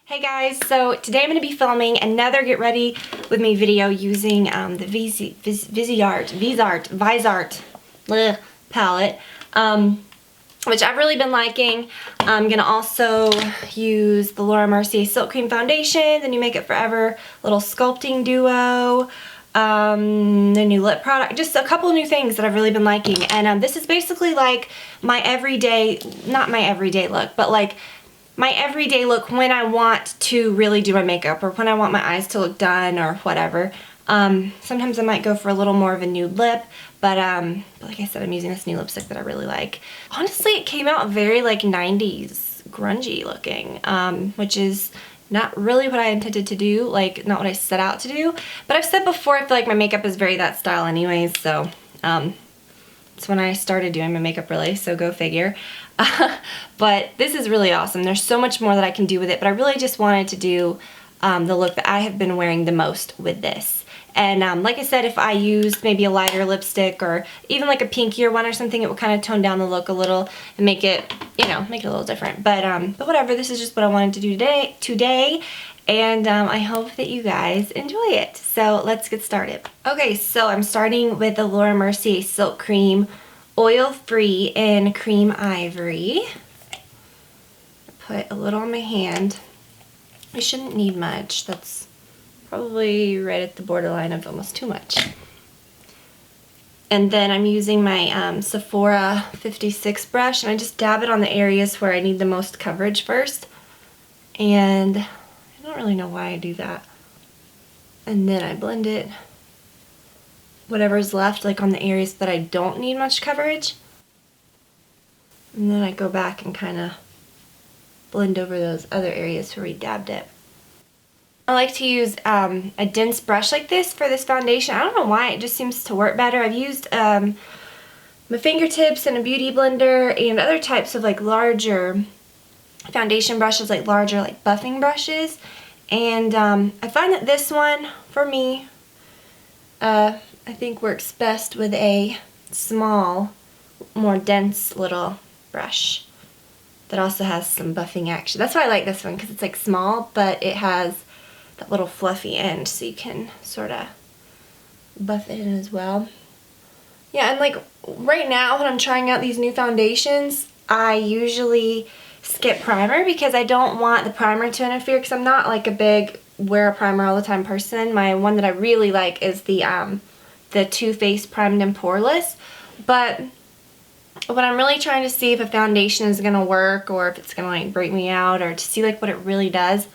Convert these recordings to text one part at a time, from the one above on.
Hey guys, so today I'm going to be filming another Get Ready With Me video using the Viseart palette, which I've really been liking. I'm going to also use the Laura Mercier Silk Creme Foundation, the new Makeup Forever little sculpting duo, the new lip product, just a couple new things that I've really been liking. And this is basically like my everyday, not my everyday look, but like my everyday look when I want to really do my makeup or when I want my eyes to look done or whatever. Sometimes I might go for a little more of a nude lip, but like I said, I'm using this new lipstick that I really like. Honestly, it came out very like 90s grungy looking, which is not really what I intended to do, like not what I set out to do. But I've said before, I feel like my makeup is very that style anyways, so it's when I started doing my makeup really, so go figure. But this is really awesome. There's so much more that I can do with it, but I really just wanted to do the look that I have been wearing the most with this. And like I said, if I used maybe a lighter lipstick or even like a pinkier one or something, it would kind of tone down the look a little and make it, you know, make it a little different. But whatever, this is just what I wanted to do today. And I hope that you guys enjoy it. So let's get started. Okay, so I'm starting with the Laura Mercier Silk Creme Oil-Free in Cream Ivory. Put a little on my hand. I shouldn't need much. That's probably right at the borderline of almost too much. And then I'm using my Sephora 56 brush, and I just dab it on the areas where I need the most coverage first. And I don't really know why I do that. And then I blend it, whatever's left, like on the areas that I don't need much coverage. And then I go back and kind of blend over those other areas where we dabbed it. I like to use a dense brush like this for this foundation. I don't know why, it just seems to work better. I've used my fingertips and a beauty blender and other types of like larger foundation brushes, like larger like buffing brushes. And I find that this one, for me, I think works best with a small, more dense little brush that also has some buffing action. That's why I like this one, because it's like small, but it has that little fluffy end, so you can sort of buff it in as well. Yeah, and like right now when I'm trying out these new foundations, I usually skip primer because I don't want the primer to interfere, because I'm not like a big wear a primer all the time person. My one that I really like is the Too Faced Primed and Poreless. But when I'm really trying to see if a foundation is going to work or if it's going to like break me out, or to see like what it really does,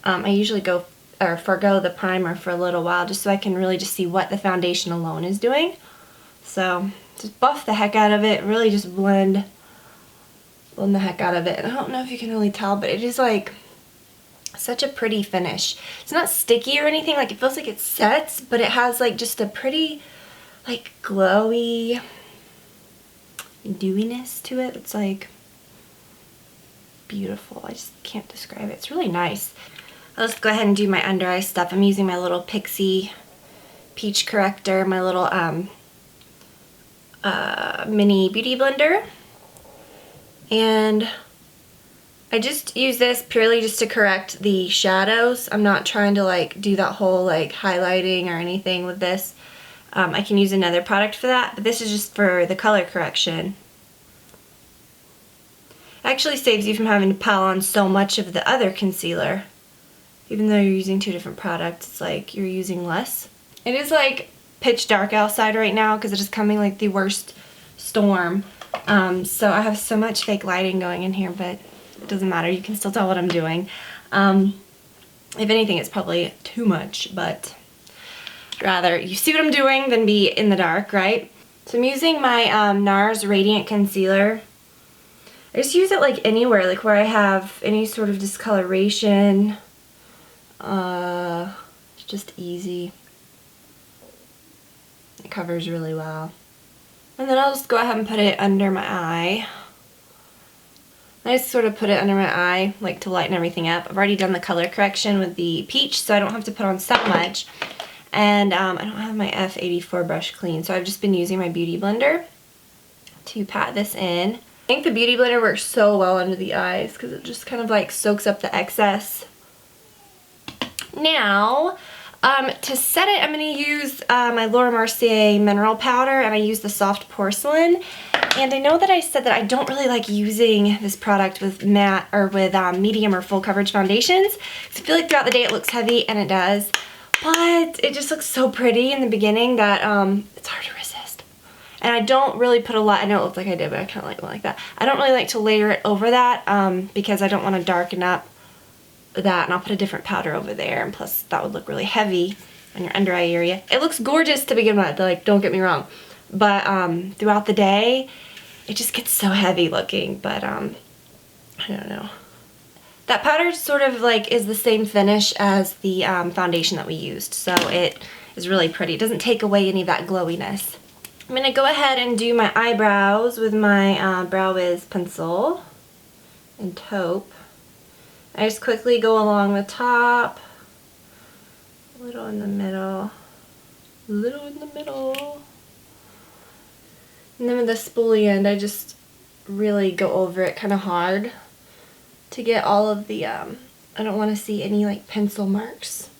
I usually go or forgo the primer for a little while just so I can really just see what the foundation alone is doing. So just buff the heck out of it, really just blend the heck out of it. And I don't know if you can really tell, but it is like such a pretty finish. It's not sticky or anything, like it feels like it sets, but it has like just a pretty like glowy dewiness to it. It's like beautiful. I just can't describe it. It's really nice. Let's go ahead and do my under eye stuff. I'm using my little Pixie Peach Corrector, my little mini beauty blender. And I just use this purely just to correct the shadows. I'm not trying to like do that whole like highlighting or anything with this. I can use another product for that, but this is just for the color correction. It actually saves you from having to pile on so much of the other concealer. Even though you're using two different products, it's like you're using less. It is like pitch dark outside right now because it is coming like the worst storm. So I have so much fake lighting going in here, but it doesn't matter. You can still tell what I'm doing. If anything, it's probably too much, but rather you see what I'm doing than be in the dark, right? So I'm using my NARS Radiant Concealer. I just use it like anywhere, like where I have any sort of discoloration. It's just easy. It covers really well. And then I'll just go ahead and put it under my eye. I just sort of put it under my eye, like to lighten everything up. I've already done the color correction with the peach, so I don't have to put on so much. And I don't have my F84 brush clean, so I've just been using my beauty blender to pat this in. I think the Beauty Blender works so well under the eyes because it just kind of like soaks up the excess. Now, to set it, I'm going to use my Laura Mercier mineral powder, and I use the soft porcelain. And I know that I said that I don't really like using this product with matte or with medium or full coverage foundations, because I feel like throughout the day it looks heavy, and it does. But it just looks so pretty in the beginning that it's hard to resist. And I don't really put a lot, I know it looks like I did, but I kind of like that. I don't really like to layer it over that because I don't want to darken up that, and I'll put a different powder over there, and plus that would look really heavy on your under eye area. It looks gorgeous to begin with, like, don't get me wrong, but throughout the day it just gets so heavy looking. But I don't know. That powder sort of like is the same finish as the foundation that we used, so it is really pretty. It doesn't take away any of that glowiness. I'm gonna go ahead and do my eyebrows with my Brow Wiz pencil and taupe. I just quickly go along the top, a little in the middle, a little in the middle. And then with the spoolie end, I just really go over it kind of hard to get all of the, I don't want to see any like pencil marks.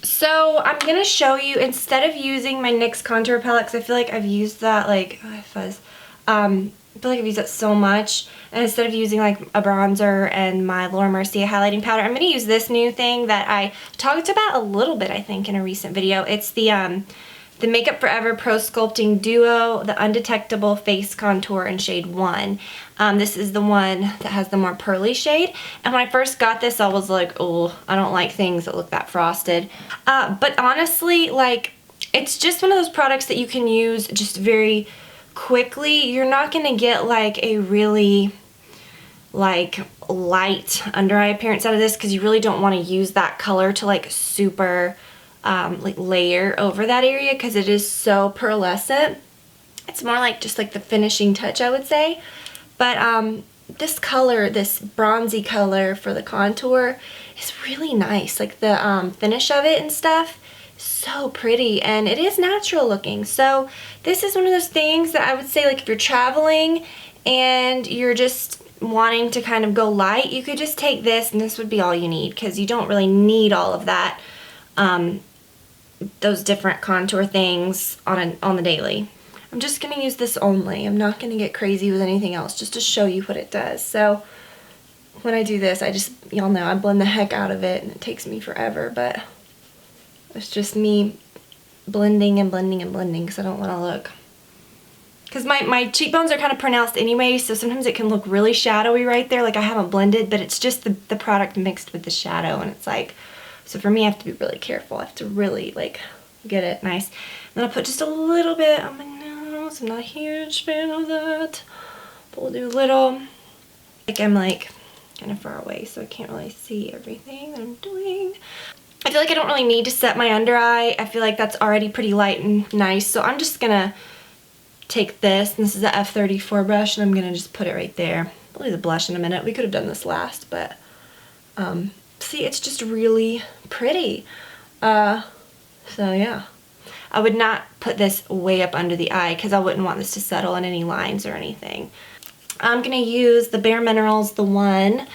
So I'm going to show you, instead of using my NYX contour palette, because I feel like I've used that, like, oh, I fuzz. I feel like I've used it so much, and instead of using like a bronzer and my Laura Mercier highlighting powder, I'm going to use this new thing that I talked about a little bit, I think, in a recent video. It's the Makeup Forever Pro Sculpting Duo, the Undetectable Face Contour in shade 1. This is the one that has the more pearly shade, and when I first got this I was like, oh, I don't like things that look that frosted. But honestly, like, it's just one of those products that you can use just very quickly. You're not going to get like a really like light under eye appearance out of this, because you really don't want to use that color to like super like layer over that area, because it is so pearlescent. It's more like just like the finishing touch, I would say. But this color, this bronzy color for the contour is really nice. Like the finish of it and stuff, so pretty, and it is natural looking. So this is one of those things that I would say, like, if you're traveling and you're just wanting to kind of go light, you could just take this and this would be all you need, because you don't really need all of that, those different contour things on the daily. I'm just going to use this only. I'm not going to get crazy with anything else, just to show you what it does. So when I do this, I just, y'all know, I blend the heck out of it, and it takes me forever, but it's just me blending and blending and blending, because I don't want to look, because my cheekbones are kind of pronounced anyway, so sometimes it can look really shadowy right there, like I haven't blended, but it's just the product mixed with the shadow, and it's like, so for me I have to be really careful. I have to really like get it nice. And then I'll put just a little bit on my nose. I'm not a huge fan of that, but we'll do a little. Like, I'm like kind of far away, so I can't really see everything that I'm doing. I feel like I don't really need to set my under eye. I feel like that's already pretty light and nice, so I'm just gonna take this, and this is the F34 brush, and I'm gonna just put it right there. I'll do the blush in a minute. We could have done this last, but see, it's just really pretty. So yeah, I would not put this way up under the eye, because I wouldn't want this to settle in any lines or anything. I'm gonna use the Bare Minerals The One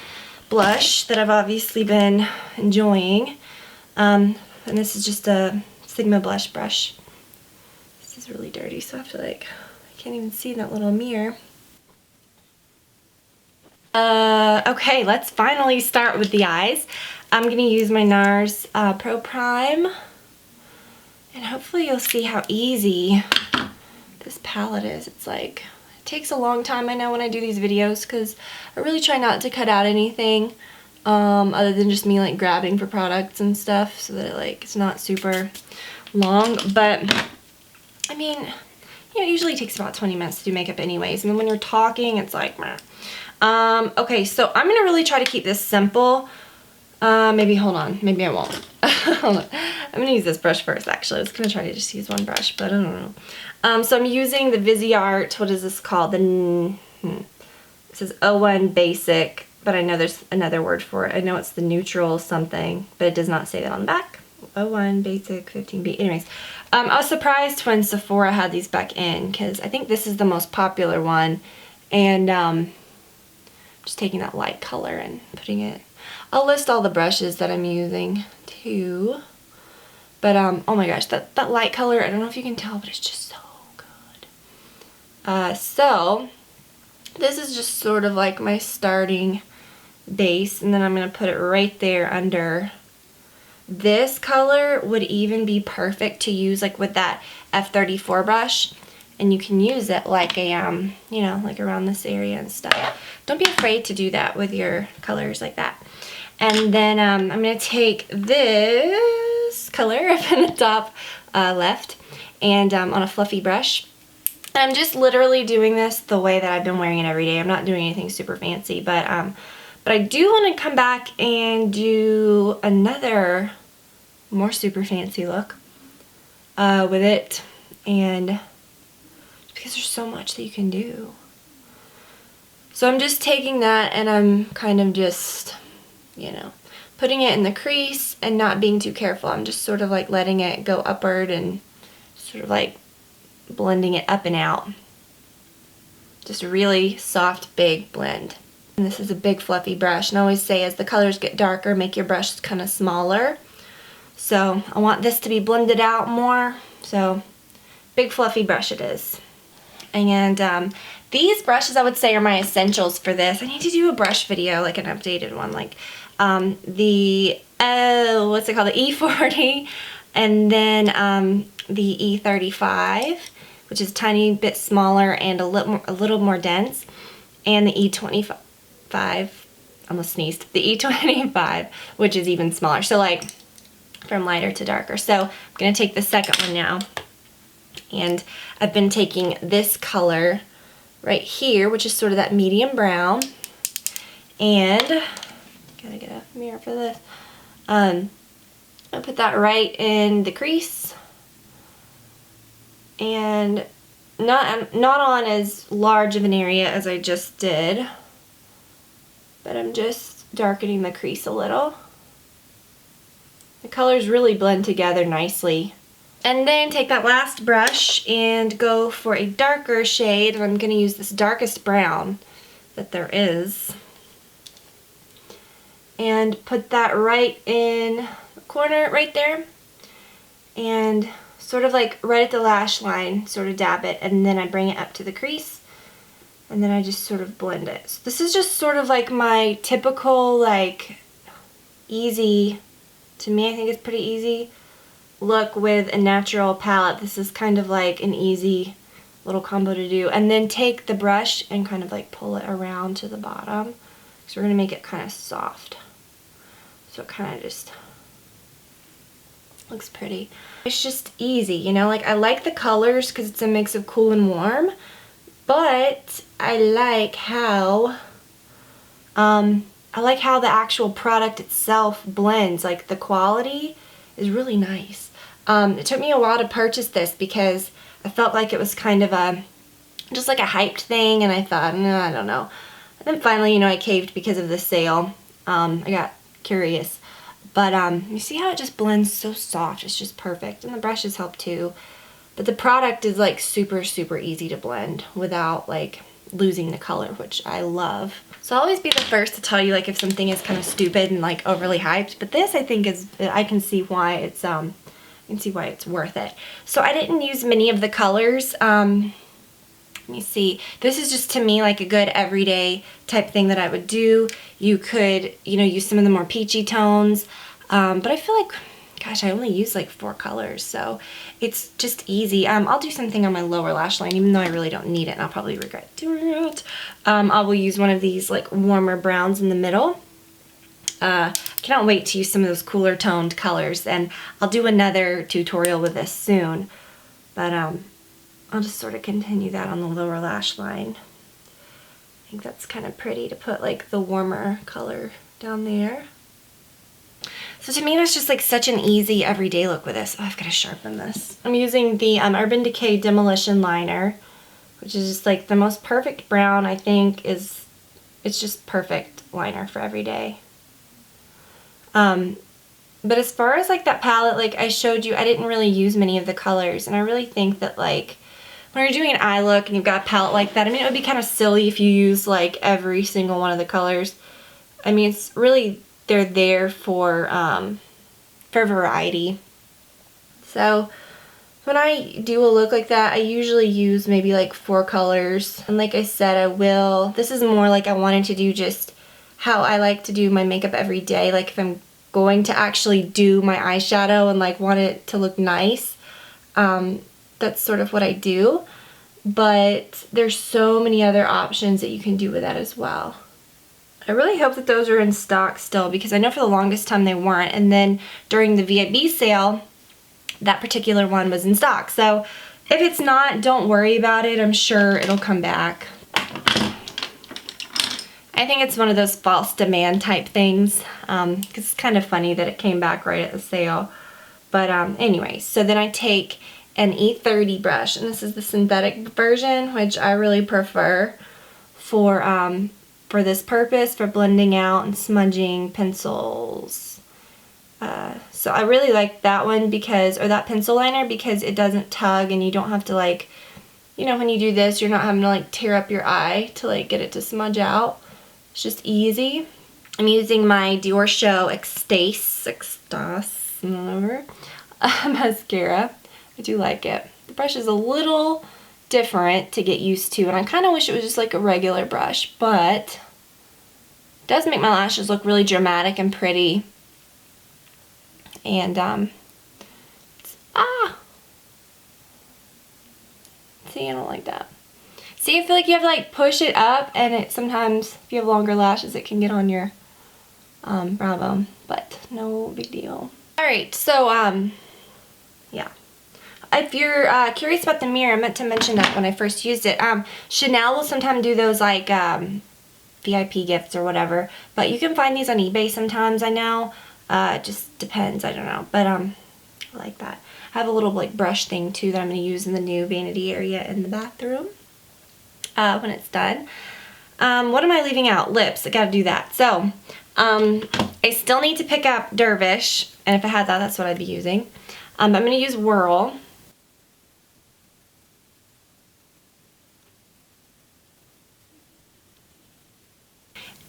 blush that I've obviously been enjoying. And this is just a Sigma blush brush. This is really dirty, so I have to like, I can't even see that little mirror. Okay, let's finally start with the eyes. I'm going to use my NARS Pro Prime, and hopefully you'll see how easy this palette is. It's like, it takes a long time, I know, when I do these videos, because I really try not to cut out anything other than just me like grabbing for products and stuff, so that like it's not super long. But I mean, you know, it usually takes about 20 minutes to do makeup anyways, and then when you're talking it's like meh. Okay, so I'm gonna really try to keep this simple. Maybe, hold on, maybe I won't. Hold on. I'm gonna use this brush first, actually. I was gonna try to just use one brush, but I don't know. So I'm using the Viseart, what is this called? It says 01 Basic, but I know there's another word for it. I know it's the neutral something, but it does not say that on the back. 01 Basic 15B. Anyways, I was surprised when Sephora had these back in, because I think this is the most popular one, And just taking that light color and putting it. I'll list all the brushes that I'm using too. But oh my gosh, that light color, I don't know if you can tell, but it's just so good. So this is just sort of like my starting base, and then I'm going to put it right there under. This color would even be perfect to use like with that F34 brush, and you can use it like a you know, like around this area and stuff. Don't be afraid to do that with your colors like that. And then I'm going to take this color up in the top left, and on a fluffy brush. And I'm just literally doing this the way that I've been wearing it every day. I'm not doing anything super fancy, but I do want to come back and do another more super fancy look with it, and because there's so much that you can do. So I'm just taking that and I'm kind of just, you know, putting it in the crease and not being too careful. I'm just sort of like letting it go upward and sort of like blending it up and out. Just a really soft, big blend. And this is a big fluffy brush, and I always say as the colors get darker, make your brush kind of smaller. So I want this to be blended out more, so big fluffy brush it is. And these brushes I would say are my essentials for this. I need to do a brush video, like an updated one, like the, what's it called, the E40, and then the E35, which is a tiny bit smaller and a little more dense, and the E25, almost sneezed, the E25, which is even smaller, so like from lighter to darker. So I'm going to take the second one now, and I've been taking this color right here, which is sort of that medium brown, and gotta get a mirror for this. I'll put that right in the crease, and not on as large of an area as I just did, but I'm just darkening the crease a little. The colors really blend together nicely. And then take that last brush and go for a darker shade, and I'm going to use this darkest brown that there is, and put that right in the corner right there, and sort of like right at the lash line, sort of dab it, and then I bring it up to the crease, and then I just sort of blend it. So this is just sort of like my typical, like, easy, to me I think it's pretty easy look with a natural palette. This is kind of like an easy little combo to do. And then take the brush and kind of like pull it around to the bottom, because we're going to make it kind of soft. So it kind of just looks pretty. It's just easy, you know, like I like the colors because it's a mix of cool and warm, but I like how the actual product itself blends. Like the quality is really nice. It took me a while to purchase this because I felt like it was kind of just like a hyped thing, and I thought, no, I don't know. And then finally, you know, I caved because of the sale. I got curious. But you see how it just blends so soft? It's just perfect. And the brushes help too. But the product is like super, super easy to blend without like losing the color, which I love. So I'll always be the first to tell you like if something is kind of stupid and like overly hyped, but this I think is, I can see why it's worth it. So I didn't use many of the colors. Let me see. This is just to me like a good everyday type thing that I would do. You could, you know, use some of the more peachy tones, but I feel like, gosh, I only use like 4 colors, so it's just easy. I'll do something on my lower lash line, even though I really don't need it, and I'll probably regret doing it. I will use one of these like warmer browns in the middle. I cannot wait to use some of those cooler toned colors, and I'll do another tutorial with this soon, but I'll just sort of continue that on the lower lash line. I think that's kind of pretty to put like the warmer color down there. So to me, that's just like such an easy everyday look with this. Oh, I've got to sharpen this. I'm using the Urban Decay Demolition Liner, which is just like the most perfect brown, I think. It's just perfect liner for every day. But as far as like that palette, like I showed you, I didn't really use many of the colors, and I really think that like when you're doing an eye look and you've got a palette like that, I mean, it would be kind of silly if you use like every single one of the colors. I mean, it's really, they're there for variety. So when I do a look like that, I usually use maybe like 4 colors. And like I said, this is more like I wanted to do just how I like to do my makeup every day. Like if I'm going to actually do my eyeshadow and like want it to look nice, that's sort of what I do. But there's so many other options that you can do with that as well. I really hope that those are in stock still, because I know for the longest time they weren't, and then during the VIB sale, that particular one was in stock. So if it's not, don't worry about it. I'm sure it'll come back. I think it's one of those false demand type things, because it's kind of funny that it came back right at the sale. But anyway, so then I take an E30 brush, and this is the synthetic version, which I really prefer for this purpose, for blending out and smudging pencils. So I really like that one because, or that pencil liner, because it doesn't tug and you don't have to like, you know, when you do this, you're not having to like tear up your eye to like get it to smudge out. It's just easy. I'm using my Dior Show Extase mascara. I do like it. The brush is a little different to get used to, and I kind of wish it was just like a regular brush, but it does make my lashes look really dramatic and pretty. And see, I don't like that. See, I feel like you have to like push it up, and it sometimes, if you have longer lashes, it can get on your brow bone, but no big deal. Alright, so yeah. If you're curious about the mirror, I meant to mention that when I first used it. Chanel will sometimes do those like VIP gifts or whatever, but you can find these on eBay sometimes, I know. It just depends, I don't know, but I like that. I have a little like brush thing too that I'm going to use in the new vanity area in the bathroom when it's done. What am I leaving out? Lips, I gotta do that. So I still need to pick up Dervish, and if I had that, that's what I'd be using. I'm going to use Whirl.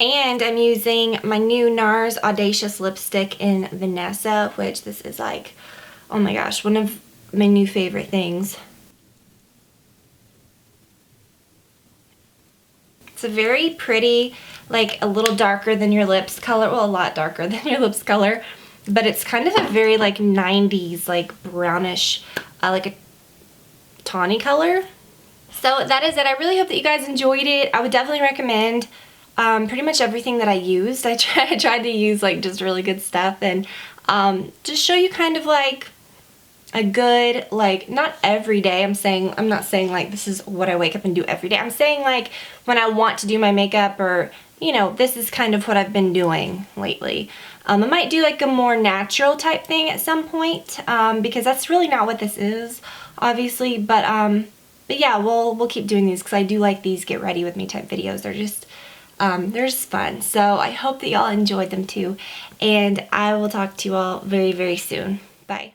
And I'm using my new NARS Audacious lipstick in Vanessa, which this is like, oh my gosh, one of my new favorite things. It's a very pretty, like a little darker than your lips color, well, a lot darker than your lips color, but it's kind of a very like 90s, like brownish, like a tawny color. So that is it. I really hope that you guys enjoyed it. I would definitely recommend pretty much everything that I used. I tried to use like just really good stuff, and just show you kind of like a good, like, not every day, I'm not saying like this is what I wake up and do every day. I'm saying like when I want to do my makeup, or you know, this is kind of what I've been doing lately. I might do like a more natural type thing at some point, because that's really not what this is, obviously, but yeah, we'll keep doing these because I do like these get ready with me type videos. They're just fun. So I hope that y'all enjoyed them too, and I will talk to you all very, very soon. Bye.